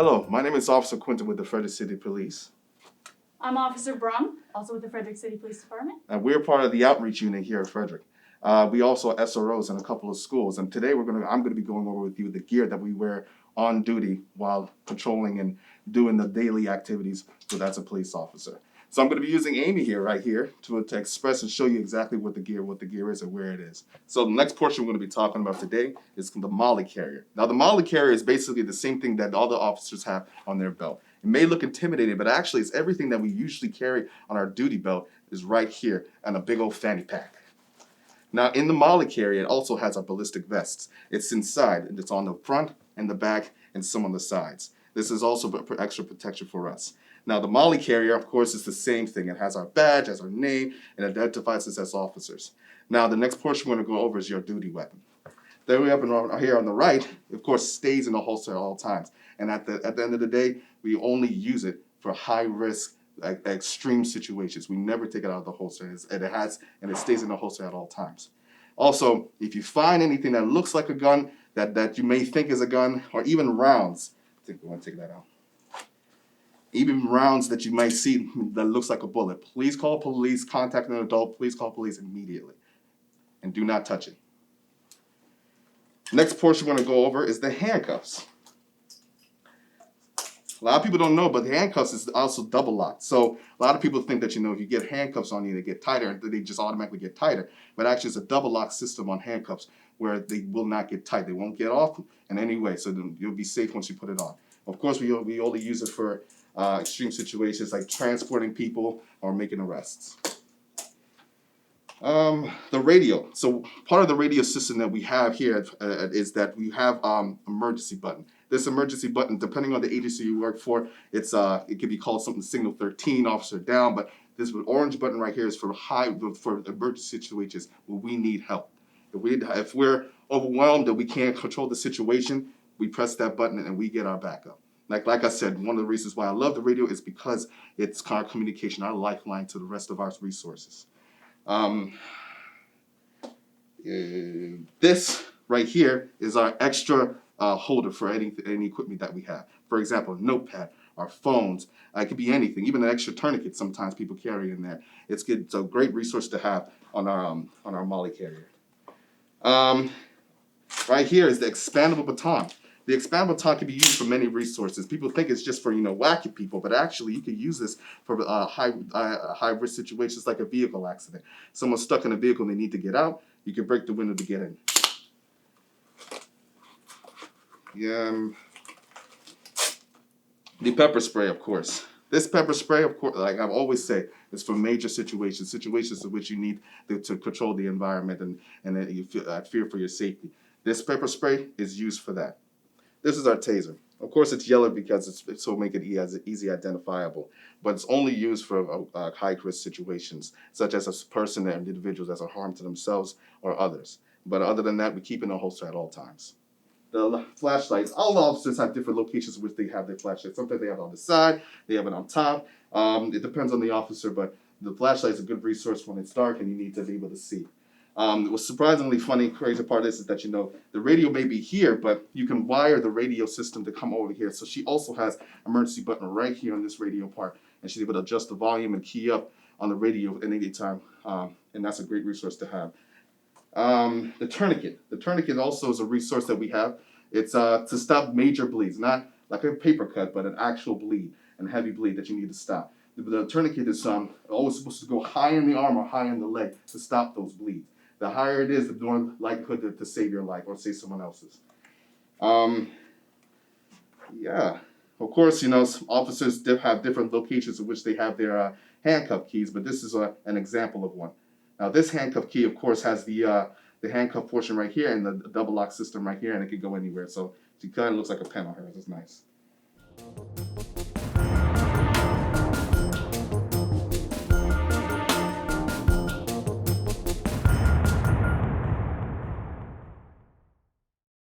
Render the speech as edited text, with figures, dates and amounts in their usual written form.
Hello, my name is Officer Quinton with the Frederick City Police. I'm Officer Brum, also with the Frederick City Police Department. And we're part of the outreach unit here at Frederick. We also are SROs in a couple of schools. And today I'm going to be going over with you the gear that we wear on duty while patrolling and doing the daily activities as a police officer. So I'm going to be using Amy right here to express and show you exactly what the gear is and where it is. So the next portion we're going to be talking about today is the Molle Carrier. Now the Molle Carrier is basically the same thing that all the officers have on their belt. It may look intimidating, but actually it's everything that we usually carry on our duty belt is right here and a big old fanny pack. Now in the Molle Carrier, it also has our ballistic vests. It's inside, and it's on the front and the back and some on the sides. This is also extra protection for us. Now the Molle Carrier, of course, is the same thing. It has our badge, has our name, and identifies us as officers. Now the next portion we're going to go over is your duty weapon. The weapon here on the right, of course, stays in the holster at all times. And at the end of the day, we only use it for high risk, extreme situations. We never take it out of the holster, and it stays in the holster at all times. Also, if you find anything that looks like a gun, that you may think is a gun, or even rounds, I think we want to take that out. Even rounds that you might see that looks like a bullet, please call police, contact an adult, please call police immediately. And do not touch it. Next portion we're going to go over is the handcuffs. A lot of people don't know, but the handcuffs is also double locked. So a lot of people think that, if you get handcuffs on you, they get tighter, and they just automatically get tighter. But actually, it's a double lock system on handcuffs where they will not get tight. They won't get off in any way, so then you'll be safe once you put it on. Of course, we only use it for extreme situations like transporting people or making arrests. The radio. So part of the radio system that we have here is that we have emergency button. This emergency button, depending on the agency you work for, it could be called something signal 13, officer down, but this orange button right here is for emergency situations where we need help. If we're overwhelmed and we can't control the situation, we press that button and we get our backup. Like I said, one of the reasons why I love the radio is because it's our communication, our lifeline to the rest of our resources. This right here is our extra holder for any equipment that we have. For example, a notepad, our phones, it could be anything, even an extra tourniquet sometimes people carry in there. It's good. It's a great resource to have on our Molle Carrier. Right here is the expandable baton. The expandable baton can be used for many resources. People think it's just for wacky people, but actually you can use this for high risk situations like a vehicle accident. Someone's stuck in a vehicle and they need to get out. You can break the window to get in. The pepper spray, of course. This pepper spray, of course, like I've always said, is for major situations in which you need to control the environment and you fear for your safety. This pepper spray is used for that. This is our taser. Of course, it's yellow because it's so make it easy identifiable, but it's only used for high-risk situations, such as a person and individuals that are harm to themselves or others. But other than that, we keep it in a holster at all times. The flashlights, all the officers have different locations in which they have their flashlights. Sometimes they have it on the side, they have it on top. It depends on the officer, but the flashlight is a good resource when it's dark and you need to be able to see. What's surprisingly funny, crazy part is that the radio may be here, but you can wire the radio system to come over here. So she also has emergency button right here on this radio part, and she's able to adjust the volume and key up on the radio at any time, and that's a great resource to have. The tourniquet. The tourniquet also is a resource that we have. It's to stop major bleeds, not like a paper cut, but an actual bleed and heavy bleed that you need to stop. The tourniquet is always supposed to go high in the arm or high in the leg to stop those bleeds. The higher it is, the more likelihood to save your life or save someone else's. Of course, officers have different locations in which they have their handcuff keys, but this is an example of one. Now, this handcuff key, of course, has the handcuff portion right here and the double lock system right here, and it can go anywhere. So she kind of looks like a pen on her. It's nice.